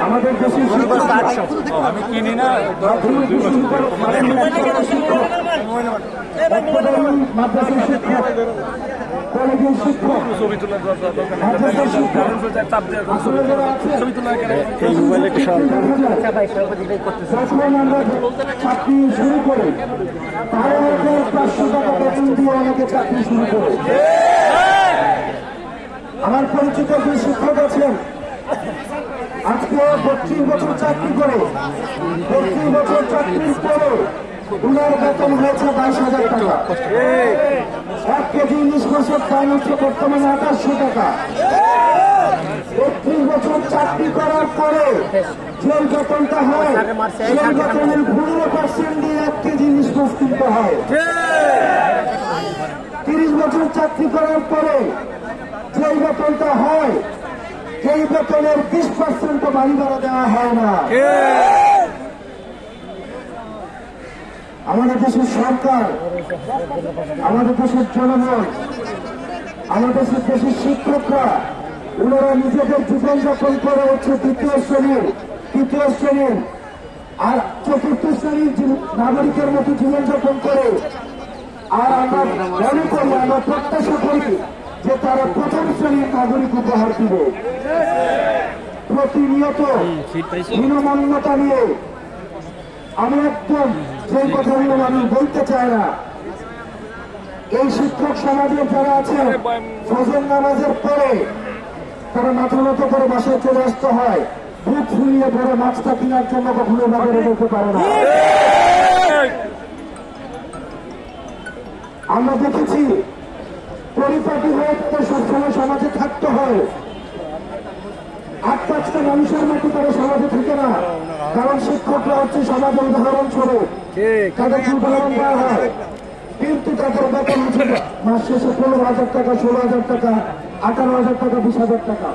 আমাদের দেশের আমি কিনি না মাদ্রাসার শিক্ষক কলেজের শিক্ষক ছবি তোলার চাকরি শুরু করে 12,500 টাকা বেতন দিয়ে অনেকে চাকরি শুরু করে। আমার পরিচিত যে শিক্ষক আছেন আজকে 32 বছর চাকরি করে 32 বছর চাকরির পরে উনার বেতন হয়েছে 22,000 টাকা। 1 কেজি ইলিশ মাছের দাম হচ্ছে বর্তমানে 2800 টাকা। 32 বছর চাকরি করার পরে যে বেতনটা হয় সেই বেতনের 15% দিয়ে 1 কেজি ইলিশ মাছ কিনতে হয়। 30 বছর চাকরি করার পরে যে বেতনটা হয় সেই বেতনের 20% বাড়ি ভাড়া দেওয়া হয় না। আমাদের দেশের সরকার, আমাদের দেশের জনগণ, আমাদের দেশের শিক্ষকরা ওনারা নিজেদের জীবনযাপন করে হচ্ছে দ্বিতীয় শ্রেণীর, তৃতীয় শ্রেণীর আর চতুর্থ শ্রেণীর নাগরিকের মতো জীবনযাপন করে। আর আমরা মনে করি, আমরা প্রত্যাশা করি যে তারা প্রথম শ্রেণীর নাগরিক উপহার দিবে। প্রতিনিয়ত হীনমন্যতা নিয়ে আমি একদম যে কথাগুলো আমি বলতে চাই না, এই শিক্ষক সমাজের যারা আছেন ফজর নামাজের পরে তারা মাথা নত করে বাসায় চলে আসতে হয়, বুক ফুলিয়ে ভরে মাছটা কেনার জন্য কখনো বাজারে যেতে পারে না। আমরা দেখেছি পরিপাটি হয়ে তাদের সবসময় সমাজে থাকতে হয়। 8-5টা মানুষের মতো তারা সমাজে থাকে না, কারণ শিক্ষকরা হচ্ছে সমাজের উদাহরণস্বরূপ, তাদেরকে উদাহরণ দেওয়া হয়। কিন্তু তাদের বেতন হচ্ছে মাস শেষে 15,000 টাকা, 16,000 টাকা, 18,000 টাকা, 20,000 টাকা।